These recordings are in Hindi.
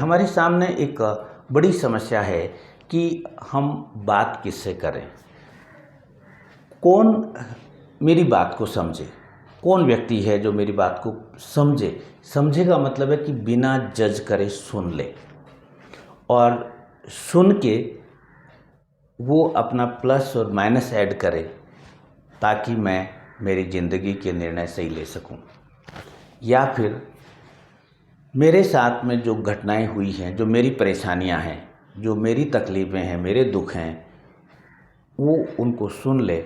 हमारे सामने एक बड़ी समस्या है कि हम बात किससे करें, कौन मेरी बात को समझे, कौन व्यक्ति है जो मेरी बात को समझे। समझे का मतलब है कि बिना जज करे सुन ले और सुन के वो अपना प्लस और माइनस ऐड करे ताकि मैं मेरी ज़िंदगी के निर्णय सही ले सकूं। या फिर मेरे साथ में जो घटनाएं हुई हैं, जो मेरी परेशानियां हैं, जो मेरी तकलीफ़ें हैं, मेरे दुख हैं, वो उनको सुन ले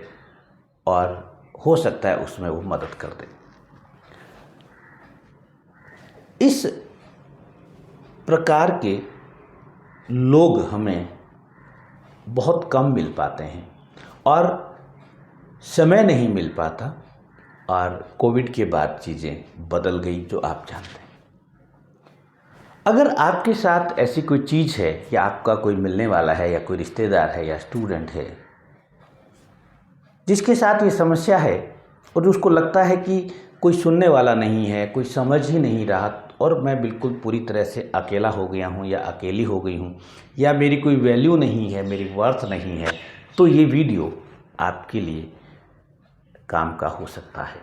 और हो सकता है उसमें वो मदद कर दे। इस प्रकार के लोग हमें बहुत कम मिल पाते हैं और समय नहीं मिल पाता, और कोविड के बाद चीज़ें बदल गई जो आप जानते हैं। अगर आपके साथ ऐसी कोई चीज़ है या आपका कोई मिलने वाला है या कोई रिश्तेदार है या स्टूडेंट है जिसके साथ ये समस्या है और उसको लगता है कि कोई सुनने वाला नहीं है, कोई समझ ही नहीं रहा और मैं बिल्कुल पूरी तरह से अकेला हो गया हूँ या अकेली हो गई हूँ या मेरी कोई वैल्यू नहीं है, मेरी वर्थ नहीं है, तो ये वीडियो आपके लिए काम का हो सकता है।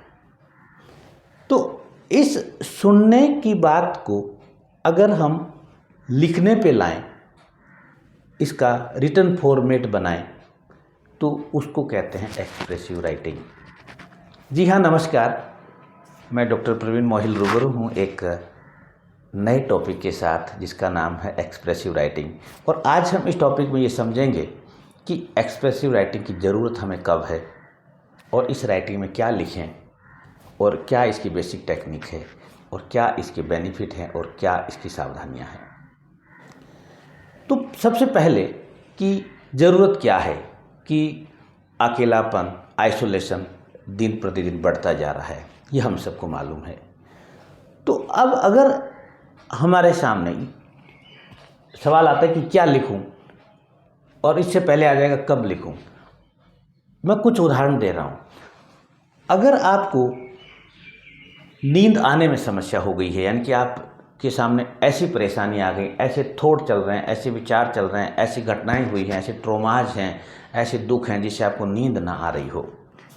तो इस सुनने की बात को अगर हम लिखने पे लाएं, इसका रिटन फॉर्मेट बनाएं, तो उसको कहते हैं एक्सप्रेसिव राइटिंग। जी हाँ, नमस्कार, मैं डॉक्टर प्रवीण मोहिल रूबरू हूँ एक नए टॉपिक के साथ जिसका नाम है एक्सप्रेसिव राइटिंग। और आज हम इस टॉपिक में ये समझेंगे कि एक्सप्रेसिव राइटिंग की ज़रूरत हमें कब है और इस राइटिंग में क्या लिखें और क्या इसकी बेसिक टेक्निक है और क्या इसके बेनिफिट हैं और क्या इसकी सावधानियां हैं। तो सबसे पहले कि ज़रूरत क्या है कि अकेलापन, आइसोलेशन दिन प्रतिदिन बढ़ता जा रहा है, ये हम सबको मालूम है। तो अब अगर हमारे सामने सवाल आता है कि क्या लिखूं, और इससे पहले आ जाएगा कब लिखूं। मैं कुछ उदाहरण दे रहा हूं। अगर आपको नींद आने में समस्या हो गई है, यानी कि आपके सामने ऐसी परेशानी आ गई, ऐसे थॉट चल रहे हैं, ऐसे विचार चल रहे हैं, ऐसी घटनाएं हुई हैं, ऐसे ट्रॉमाज हैं, ऐसे दुख हैं जिससे आपको नींद ना आ रही हो,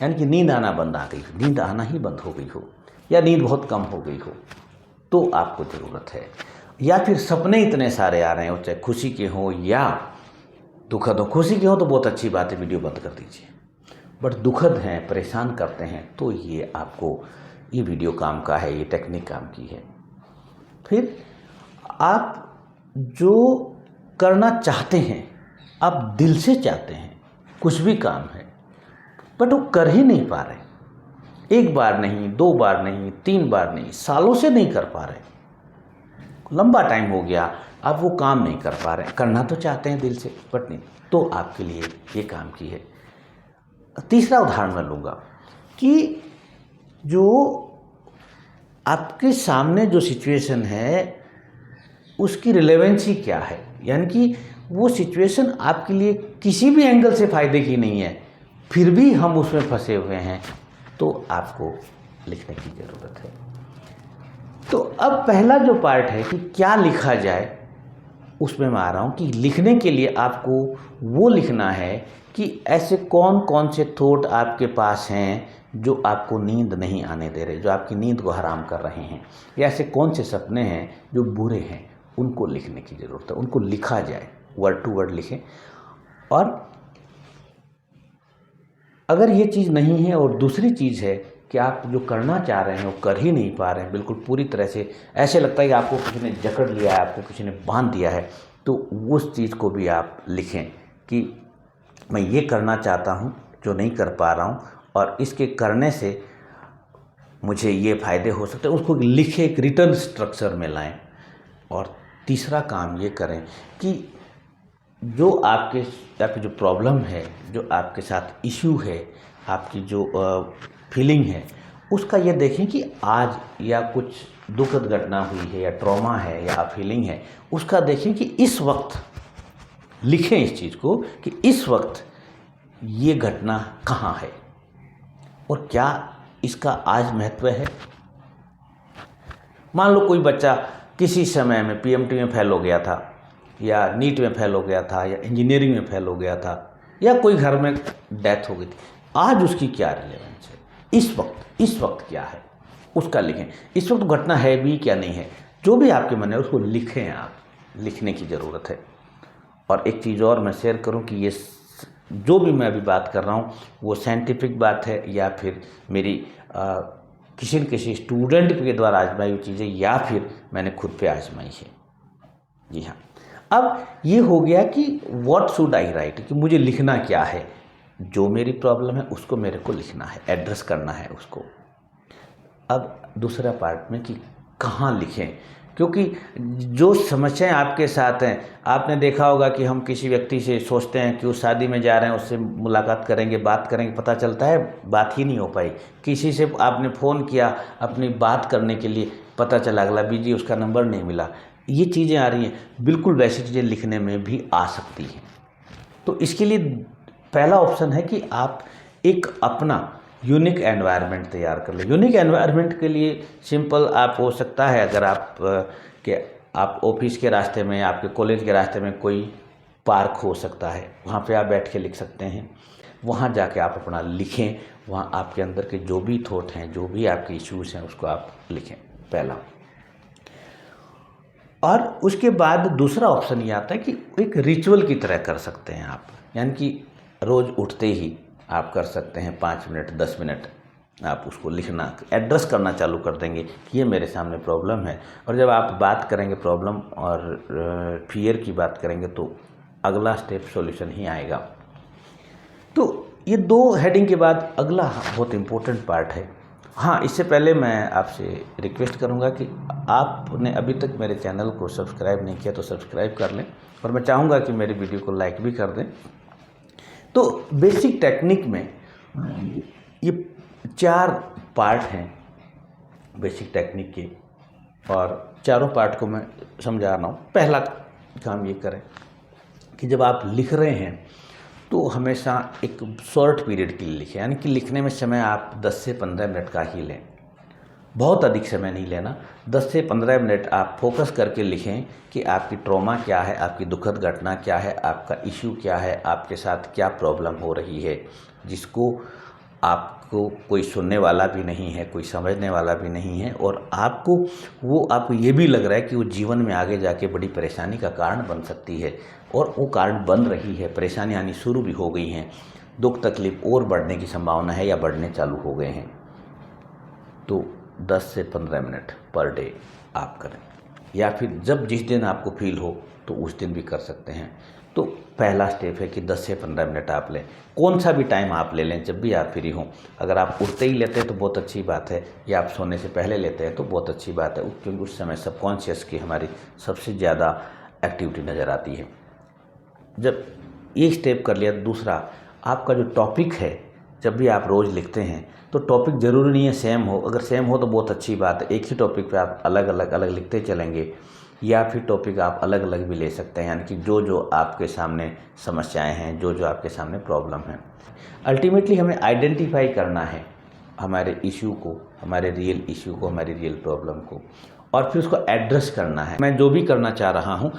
यानी कि नींद आना बंद आ गई, नींद आना ही बंद हो गई हो या नींद बहुत कम हो गई हो, तो आपको ज़रूरत है। या फिर सपने इतने सारे आ रहे हो, चाहे खुशी के हों या दुखद हो। खुशी के हों तो बहुत अच्छी बात है, वीडियो बंद कर दीजिए। बट दुखद हैं, परेशान करते हैं, तो ये आपको ये वीडियो काम का है, ये टेक्निक काम की है। फिर आप जो करना चाहते हैं, आप दिल से चाहते हैं, कुछ भी काम है, बट वो कर ही नहीं पा रहे। एक बार नहीं, दो बार नहीं, तीन बार नहीं, सालों से नहीं कर पा रहे, लंबा टाइम हो गया, आप वो काम नहीं कर पा रहे। करना तो चाहते हैं दिल से, बट नहीं, तो आपके लिए ये काम की है। तीसरा उदाहरण मैं लूँगा कि जो आपके सामने जो सिचुएशन है उसकी रिलेवेंसी क्या है, यानी कि वो सिचुएशन आपके लिए किसी भी एंगल से फ़ायदे की नहीं है, फिर भी हम उसमें फंसे हुए हैं, तो आपको लिखने की ज़रूरत है। तो अब पहला जो पार्ट है कि क्या लिखा जाए, उसमें मैं आ रहा हूँ कि लिखने के लिए आपको वो लिखना है कि ऐसे कौन कौन से थॉट आपके पास हैं जो आपको नींद नहीं आने दे रहे, जो आपकी नींद को हराम कर रहे हैं, या ऐसे कौन से सपने हैं जो बुरे हैं, उनको लिखने की ज़रूरत है। उनको लिखा जाए, वर्ड टू वर्ड लिखें। और अगर ये चीज़ नहीं है और दूसरी चीज़ है कि आप जो करना चाह रहे हैं वो कर ही नहीं पा रहे हैं, बिल्कुल पूरी तरह से ऐसे लगता है कि आपको किसी ने जकड़ लिया है, आपको किसी ने बांध दिया है, तो उस चीज़ को भी आप लिखें कि मैं ये करना चाहता हूँ जो नहीं कर पा रहा हूँ और इसके करने से मुझे ये फ़ायदे हो सकते हैं। उसको लिखे, एक रिटर्न स्ट्रक्चर में लाएं। और तीसरा काम ये करें कि जो आपकी जो प्रॉब्लम है, जो आपके साथ इश्यू है, आपकी जो फीलिंग है, उसका ये देखें कि आज या कुछ दुखद घटना हुई है या ट्रॉमा है या फीलिंग है, उसका देखें कि इस वक्त लिखें इस चीज़ को कि इस वक्त ये घटना कहाँ है और क्या इसका आज महत्व है। मान लो कोई बच्चा किसी समय में पीएमटी में फेल हो गया था, या नीट में फेल हो गया था, या इंजीनियरिंग में फेल हो गया था, या कोई घर में डेथ हो गई थी, आज उसकी क्या रिलेवेंस है, इस वक्त क्या है उसका लिखें। इस वक्त घटना है भी क्या नहीं है, जो भी आपके मन है उसको लिखें। आप लिखने की ज़रूरत है। और एक चीज़ और मैं शेयर करूं कि ये जो भी मैं अभी बात कर रहा हूं वो साइंटिफिक बात है या फिर मेरी किसी न किसी स्टूडेंट के द्वारा आजमाई हुई चीज़ें, या फिर मैंने खुद पे आजमाई है। जी हाँ, अब ये हो गया कि व्हाट शुड आई राइट, कि मुझे लिखना क्या है। जो मेरी प्रॉब्लम है उसको मेरे को लिखना है, एड्रेस करना है उसको। अब दूसरा पार्ट में कि कहाँ लिखें, क्योंकि जो समस्याएं आपके साथ हैं, आपने देखा होगा कि हम किसी व्यक्ति से सोचते हैं कि उस शादी में जा रहे हैं, उससे मुलाकात करेंगे, बात करेंगे, पता चलता है बात ही नहीं हो पाई। किसी से आपने फ़ोन किया अपनी बात करने के लिए, पता चला अगला बिजी, उसका नंबर नहीं मिला। ये चीज़ें आ रही हैं, बिल्कुल वैसी चीज़ें लिखने में भी आ सकती हैं। तो इसके लिए पहला ऑप्शन है कि आप एक अपना यूनिक एनवायरनमेंट तैयार कर लें। यूनिक एनवायरनमेंट के लिए सिंपल आप हो सकता है, अगर आप ऑफिस के रास्ते में, आपके कॉलेज के रास्ते में कोई पार्क हो सकता है, वहाँ पे आप बैठ के लिख सकते हैं। वहाँ जाके आप अपना लिखें, वहाँ आपके अंदर के जो भी थॉट हैं, जो भी आपके इश्यूज़ हैं, उसको आप लिखें, पहला। और उसके बाद दूसरा ऑप्शन ये आता है कि एक रिचुअल की तरह कर सकते हैं आप, यानी कि रोज़ उठते ही आप कर सकते हैं 5 मिनट 10 मिनट आप उसको लिखना, एड्रेस करना चालू कर देंगे कि ये मेरे सामने प्रॉब्लम है। और जब आप बात करेंगे प्रॉब्लम और फियर की बात करेंगे तो अगला स्टेप सॉल्यूशन ही आएगा। तो ये 2 हेडिंग के बाद अगला बहुत इम्पोर्टेंट पार्ट है। हाँ, इससे पहले मैं आपसे रिक्वेस्ट करूँगा कि आपने अभी तक मेरे चैनल को सब्सक्राइब नहीं किया तो सब्सक्राइब कर लें, और मैं चाहूँगा कि मेरी वीडियो को लाइक भी कर दें। तो बेसिक टेक्निक में ये 4 पार्ट हैं बेसिक टेक्निक के, और चारों पार्ट को मैं समझा रहा हूँ। पहला काम ये करें कि जब आप लिख रहे हैं तो हमेशा एक शॉर्ट पीरियड के लिए लिखें, यानी कि लिखने में समय आप 10 से 15 मिनट का ही लें, बहुत अधिक समय नहीं लेना। 10 से 15 मिनट आप फोकस करके लिखें कि आपकी ट्रॉमा क्या है, आपकी दुखद घटना क्या है, आपका इश्यू क्या है, आपके साथ क्या प्रॉब्लम हो रही है, जिसको आपको कोई सुनने वाला भी नहीं है, कोई समझने वाला भी नहीं है, और आपको ये भी लग रहा है कि वो जीवन में आगे जाके बड़ी परेशानी का कारण बन सकती है, और वो कारण बन रही है, परेशानी आनी शुरू भी हो गई हैं, दुख तकलीफ और बढ़ने की संभावना है या बढ़ने चालू हो गए हैं। तो 10 से 15 मिनट पर डे आप करें, या फिर जब जिस दिन आपको फील हो तो उस दिन भी कर सकते हैं। तो पहला स्टेप है कि 10 से 15 मिनट आप लें, कौन सा भी टाइम आप ले लें, जब भी आप फ्री हों। अगर आप उठते ही लेते हैं तो बहुत अच्छी बात है, या आप सोने से पहले लेते हैं तो बहुत अच्छी बात है, क्योंकि उस समय सबकॉन्शियस की हमारी सबसे ज़्यादा एक्टिविटी नज़र आती है। जब ये स्टेप कर लिया, दूसरा आपका जो टॉपिक है, जब भी आप रोज़ लिखते हैं तो टॉपिक ज़रूरी नहीं है सेम हो, अगर सेम हो तो बहुत अच्छी बात है, एक ही टॉपिक पे आप अलग अलग लिखते चलेंगे, या फिर टॉपिक आप अलग अलग भी ले सकते हैं, यानी कि जो आपके सामने समस्याएं हैं, जो आपके सामने प्रॉब्लम है। अल्टीमेटली हमें आइडेंटिफाई करना है हमारे इश्यू को, हमारे रियल इश्यू को, हमारी रियल प्रॉब्लम को, और फिर उसको एड्रेस करना है। मैं जो भी करना चाह रहा हूँ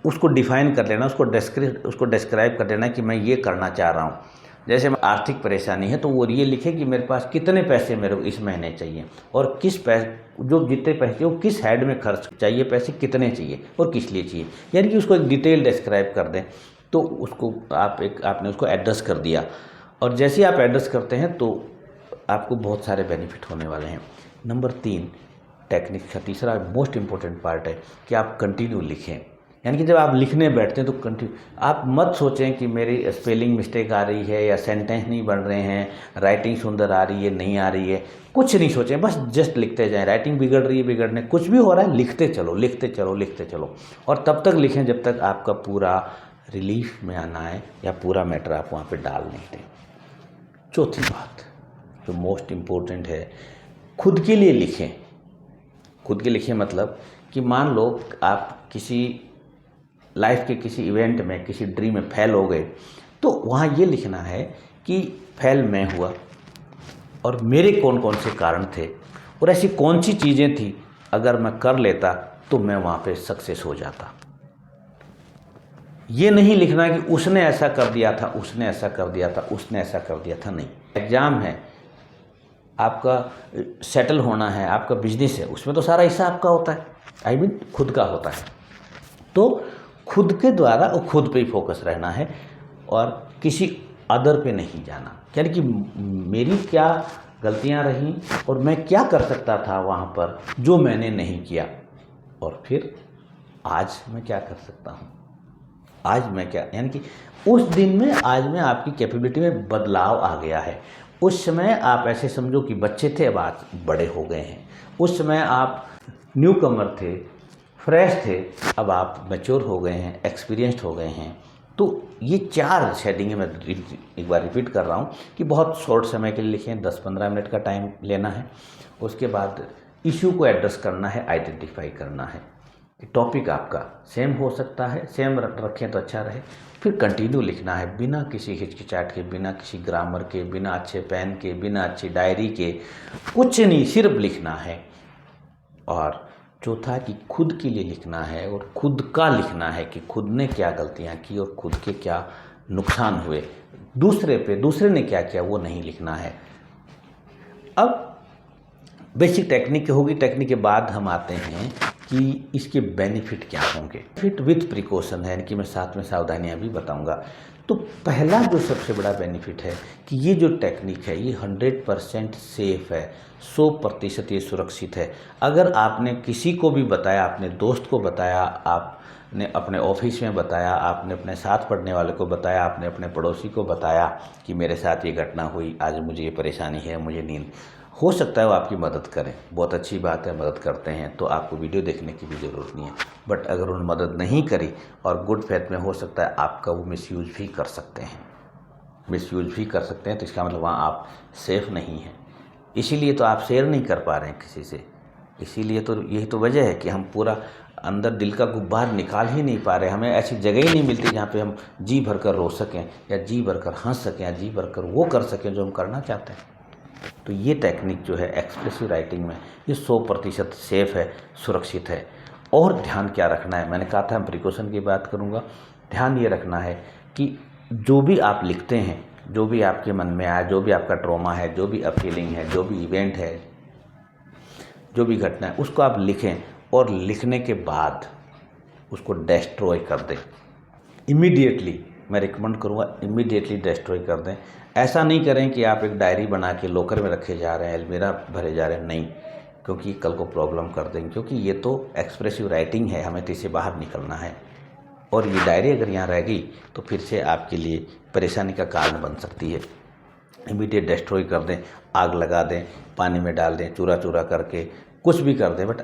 उसको डिफ़ाइन कर लेना, उसको डिस्क्राइब कर लेना कि मैं ये करना चाह रहा हूँ। जैसे आर्थिक परेशानी है तो वो ये लिखे कि मेरे पास कितने पैसे मेरे को इस महीने चाहिए, और किस पैसे, जो जितने पैसे वो किस हेड में खर्च चाहिए, पैसे कितने चाहिए और किस लिए चाहिए, यानी कि उसको एक डिटेल डिस्क्राइब कर दें। तो उसको आपने उसको एड्रेस कर दिया, और जैसे ही आप एड्रेस करते हैं तो आपको बहुत सारे बेनिफिट होने वाले हैं। नंबर 3 टेक्निक का तीसरा मोस्ट इम्पोर्टेंट पार्ट है कि आप कंटिन्यू लिखें, यानी कि जब आप लिखने बैठते हैं तो कंटिन्यू, आप मत सोचें कि मेरी स्पेलिंग मिस्टेक आ रही है या सेंटेंस नहीं बन रहे हैं, राइटिंग सुंदर आ रही है नहीं आ रही है, कुछ नहीं सोचें, बस जस्ट लिखते जाएं। राइटिंग बिगड़ रही है, बिगड़ने, कुछ भी हो रहा है, लिखते चलो लिखते चलो लिखते चलो, और तब तक लिखें जब तक आपका पूरा रिलीफ में आना है या पूरा मैटर आप वहाँ पर डाल नहीं दें। चौथी बात जो मोस्ट इम्पोर्टेंट है, खुद के लिए लिखें। खुद के लिखें मतलब कि मान लो आप किसी लाइफ के किसी इवेंट में, किसी ड्रीम में फेल हो गए, तो वहाँ ये लिखना है कि फेल मैं हुआ और मेरे कौन कौन से कारण थे, और ऐसी कौन सी चीज़ें थी अगर मैं कर लेता तो मैं वहाँ पे सक्सेस हो जाता। ये नहीं लिखना कि उसने ऐसा कर दिया था, उसने ऐसा कर दिया था, उसने ऐसा कर दिया था, नहीं। एग्ज़ाम है, आपका सेटल होना है, आपका बिजनेस है, उसमें तो सारा हिस्सा आपका होता है, आई मीन खुद का होता है। तो खुद के द्वारा और खुद पे ही फोकस रहना है और किसी अदर पे नहीं जाना। यानी कि मेरी क्या गलतियां रहीं और मैं क्या कर सकता था वहाँ पर जो मैंने नहीं किया, और फिर आज मैं क्या कर सकता हूँ, आज मैं क्या, यानी कि उस दिन में आज में आपकी कैपेबिलिटी में बदलाव आ गया है। उस समय आप ऐसे समझो कि बच्चे थे, अब आज बड़े हो गए हैं। उस समय आप न्यू कमर थे, फ्रेश थे, अब आप मैच्योर हो गए हैं, एक्सपीरियंस्ड हो गए हैं। तो ये 4 शेडिंगें मैं एक बार रिपीट कर रहा हूँ कि बहुत शॉर्ट समय के लिए लिखें, 10-15 मिनट का टाइम लेना है। उसके बाद इशू को एड्रेस करना है, आइडेंटिफाई करना है। टॉपिक आपका सेम हो सकता है, सेम रखें तो अच्छा रहे। फिर कंटिन्यू लिखना है, बिना किसी हिचकिचाहट के, बिना किसी ग्रामर के, बिना अच्छे पेन के, बिना अच्छी डायरी के, कुछ नहीं, सिर्फ लिखना है। और चौथा कि खुद के लिए लिखना है और खुद का लिखना है कि खुद ने क्या गलतियां की और खुद के क्या नुकसान हुए। दूसरे ने क्या किया वो नहीं लिखना है। अब बेसिक टेक्निक होगी, टेक्निक के बाद हम आते हैं कि इसके बेनिफिट क्या होंगे। फिट विथ प्रिकॉशन है, यानी कि मैं साथ में सावधानियां भी बताऊंगा। तो पहला जो सबसे बड़ा बेनिफिट है कि ये जो टेक्निक है ये 100% सेफ़ है, 100% ये सुरक्षित है। अगर आपने किसी को भी बताया, अपने दोस्त को बताया, आपने अपने ऑफिस में बताया, आपने अपने साथ पढ़ने वाले को बताया, आपने अपने पड़ोसी को बताया कि मेरे साथ ये घटना हुई, आज मुझे ये परेशानी है, मुझे नींद, हो सकता है वो आपकी मदद करें, बहुत अच्छी बात है, मदद करते हैं तो आपको वीडियो देखने की भी ज़रूरत नहीं है। बट अगर उन्होंने मदद नहीं करी और गुड फेथ में, हो सकता है आपका वो मिसयूज़ भी कर सकते हैं, तो इसका मतलब वहाँ आप सेफ़ नहीं हैं। इसीलिए तो आप शेयर नहीं कर पा रहे हैं किसी से, इसीलिए तो यही तो वजह है कि हम पूरा अंदर दिल का गुब्बार निकाल ही नहीं पा रहे। हमें ऐसी जगह ही नहीं मिलती जहाँ पे हम जी भर कर रो सकें या जी भर कर हंस सकें या जी भर कर वो कर सकें जो हम करना चाहते हैं। तो ये टेक्निक जो है एक्सप्रेसिव राइटिंग में ये 100% सेफ़ है, सुरक्षित है। और ध्यान क्या रखना है, मैंने कहा था हम प्रिकॉशन की बात करूँगा। ध्यान ये रखना है कि जो भी आप लिखते हैं, जो भी आपके मन में आया, जो भी आपका ट्रॉमा है, जो भी फीलिंग है, जो भी इवेंट है, जो भी घटना है, उसको आप लिखें और लिखने के बाद उसको डिस्ट्रॉय कर दें इमीडिएटली। मैं रिकमेंड करूँगा इमीडिएटली डिस्ट्रॉय कर दें। ऐसा नहीं करें कि आप एक डायरी बना के लॉकर में रखे जा रहे हैं, अलमीरा भरे जा रहे हैं, नहीं, क्योंकि कल को प्रॉब्लम कर देंगे। क्योंकि ये तो एक्सप्रेसिव राइटिंग है, हमें तो इससे बाहर निकलना है। और ये डायरी अगर यहाँ रह गई तो फिर से आपके लिए परेशानी का कारण बन सकती है। इमीडिएट डिस्ट्रॉय कर दें, आग लगा दें, पानी में डाल दें, चूरा चूरा करके कुछ भी कर दें। बट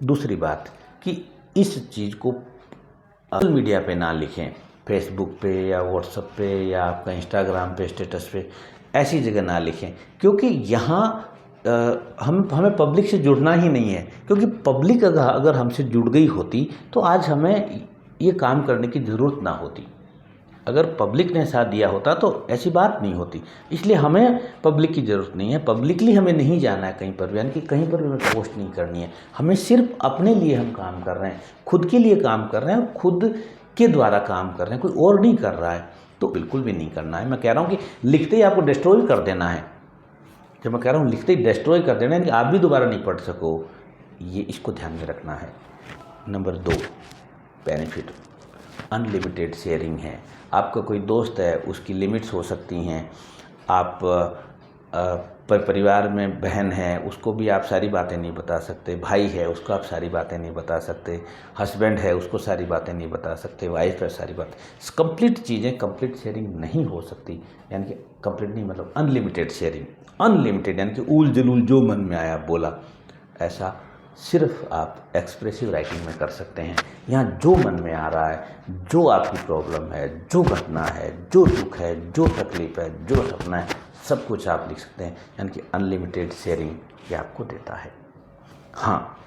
दूसरी बात कि इस चीज़ को सोशल मीडिया पे ना लिखें, फेसबुक पे या व्हाट्सएप पे या आपका इंस्टाग्राम पे स्टेटस पे, ऐसी जगह ना लिखें। क्योंकि यहाँ हमें पब्लिक से जुड़ना ही नहीं है। क्योंकि पब्लिक अगर हमसे जुड़ गई होती तो आज हमें ये काम करने की ज़रूरत ना होती। अगर पब्लिक ने साथ दिया होता तो ऐसी बात नहीं होती। इसलिए हमें पब्लिक की ज़रूरत नहीं है, पब्लिकली हमें नहीं जाना है कहीं पर भी, यानी कि कहीं पर भी हमें पोस्ट नहीं करनी है। हमें सिर्फ अपने लिए हम काम कर रहे हैं, खुद के लिए काम कर रहे हैं और खुद के द्वारा काम कर रहे हैं, कोई और नहीं कर रहा है, तो बिल्कुल भी नहीं करना है। मैं कह रहा हूँ कि लिखते ही आपको डिस्ट्रॉय कर देना है। जब मैं कह रहा हूँ लिखते ही डिस्ट्रॉय कर देना है कि आप भी दोबारा नहीं पढ़ सको, ये इसको ध्यान में रखना है। नंबर 2 बेनिफिट, अनलिमिटेड शेयरिंग है। आपका कोई दोस्त है, उसकी लिमिट्स हो सकती हैं। आप परिवार में बहन है, उसको भी आप सारी बातें नहीं बता सकते। भाई है, उसको आप सारी बातें नहीं बता सकते। हस्बैंड है, उसको सारी बातें नहीं बता सकते। वाइफ है, सारी बातें, कंप्लीट चीज़ें, कंप्लीट शेयरिंग नहीं हो सकती। यानी कि कंप्लीट नहीं मतलब अनलिमिटेड शेयरिंग। अनलिमिटेड यानी कि ऊल जलूल जो मन में आया बोला, ऐसा सिर्फ आप एक्सप्रेसिव राइटिंग में कर सकते हैं। यहाँ जो मन में आ रहा है, जो आपकी प्रॉब्लम है, जो घटना है, जो दुख है, जो तकलीफ है, जो सपना है, सब कुछ आप लिख सकते हैं। यानी कि अनलिमिटेड शेयरिंग ये आपको देता है। हाँ,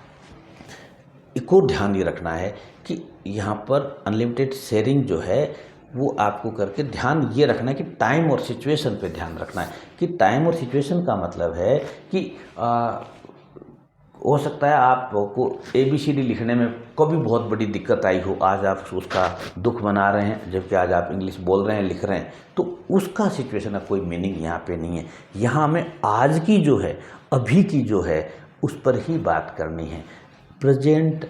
एक और ध्यान ये रखना है कि यहाँ पर अनलिमिटेड शेयरिंग जो है वो आपको करके ध्यान ये रखना है कि टाइम और सिचुएशन पे ध्यान रखना है। कि टाइम और सिचुएशन का मतलब है कि हो सकता है आपको ABCD लिखने में कभी बहुत बड़ी दिक्कत आई हो, आज आप उसका दुख मना रहे हैं जबकि आज आप इंग्लिश बोल रहे हैं, लिख रहे हैं, तो उसका सिचुएशन का कोई मीनिंग यहाँ पे नहीं है। यहाँ हमें आज की जो है, अभी की जो है, उस पर ही बात करनी है। प्रेजेंट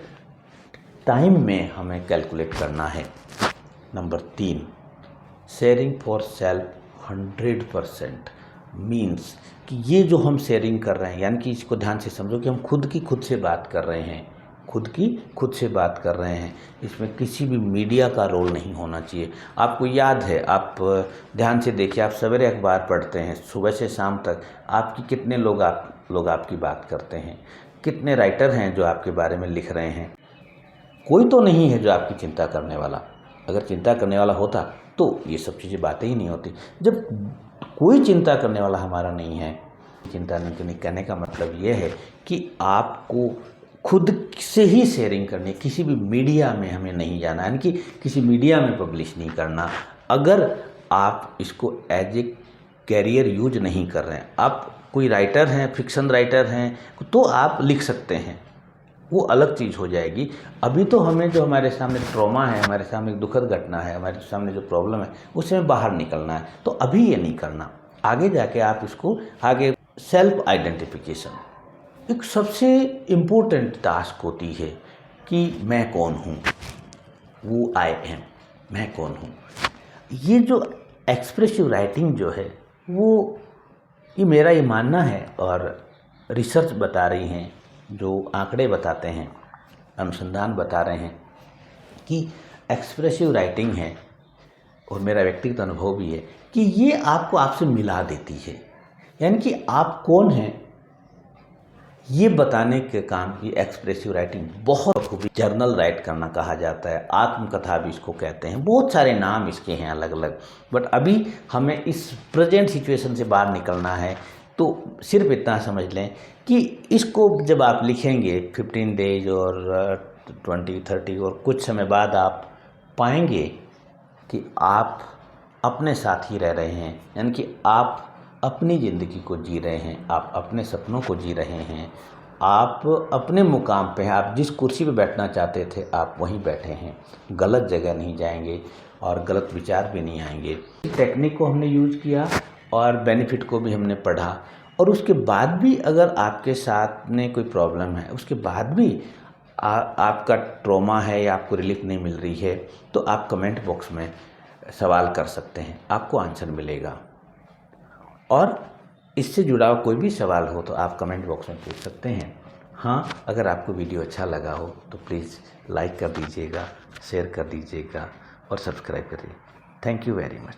टाइम में हमें कैलकुलेट करना है। Number 3, sharing for self 100% means कि ये जो हम शेयरिंग कर रहे हैं, यानी कि इसको ध्यान से समझो कि हम खुद की खुद से बात कर रहे हैं, खुद की खुद से बात कर रहे हैं। इसमें किसी भी मीडिया का रोल नहीं होना चाहिए। आपको याद है, आप ध्यान से देखिए, आप सवेरे अखबार पढ़ते हैं, सुबह से शाम तक आपकी कितने लोग आपकी बात करते हैं, कितने राइटर हैं जो आपके बारे में लिख रहे हैं। कोई तो नहीं है जो आपकी चिंता करने वाला। अगर चिंता करने वाला होता तो ये सब चीज़ें बातें ही नहीं होती। जब कोई चिंता करने वाला हमारा नहीं है, चिंता नहीं करनी, कहने का मतलब ये है कि आपको खुद से ही शेयरिंग करनी है। किसी भी मीडिया में हमें नहीं जाना, यानी कि किसी मीडिया में पब्लिश नहीं करना। अगर आप इसको एज ए कैरियर यूज नहीं कर रहे हैं, आप कोई राइटर हैं, फिक्शन राइटर हैं, तो आप लिख सकते हैं, वो अलग चीज़ हो जाएगी। अभी तो हमें जो हमारे सामने ट्रॉमा है, हमारे सामने एक दुखद घटना है, हमारे सामने जो प्रॉब्लम है, उससे हमें बाहर निकलना है। तो अभी ये नहीं करना, आगे जाके आप इसको आगे सेल्फ आइडेंटिफिकेशन एक सबसे इम्पोर्टेंट टास्क होती है कि मैं कौन हूँ, वो आई एम, मैं कौन हूँ। ये जो एक्सप्रेसिव राइटिंग जो है, वो ये मेरा ये मानना है, और रिसर्च बता रही हैं, जो आंकड़े बताते हैं, अनुसंधान बता रहे हैं कि एक्सप्रेसिव राइटिंग है, और मेरा व्यक्तिगत अनुभव भी है कि ये आपको आपसे मिला देती है। यानी कि आप कौन हैं ये बताने के काम की एक्सप्रेसिव राइटिंग बहुत खूबी। जर्नल राइट करना कहा जाता है, आत्मकथा भी इसको कहते हैं, बहुत सारे नाम इसके हैं अलग अलग। बट अभी हमें इस प्रेजेंट सिचुएशन से बाहर निकलना है, तो सिर्फ इतना समझ लें कि इसको जब आप लिखेंगे 15 डेज और 20-30 और कुछ समय बाद आप पाएंगे कि आप अपने साथ ही रह रहे हैं, यानी कि आप अपनी ज़िंदगी को जी रहे हैं, आप अपने सपनों को जी रहे हैं, आप अपने मुकाम पे हैं, आप जिस कुर्सी पे बैठना चाहते थे आप वहीं बैठे हैं, गलत जगह नहीं जाएंगे और गलत विचार भी नहीं आएंगे। टेक्निक को हमने यूज़ किया और बेनिफिट को भी हमने पढ़ा, और उसके बाद भी अगर आपके साथ में कोई प्रॉब्लम है, उसके बाद भी आपका ट्रॉमा है या आपको रिलीफ नहीं मिल रही है, तो आप कमेंट बॉक्स में सवाल कर सकते हैं, आपको आंसर मिलेगा। और इससे जुड़ा हुआ कोई भी सवाल हो तो आप कमेंट बॉक्स में पूछ सकते हैं। हाँ, अगर आपको वीडियो अच्छा लगा हो तो प्लीज़ लाइक कर दीजिएगा, शेयर कर दीजिएगा और सब्सक्राइब करिए। Thank you very much.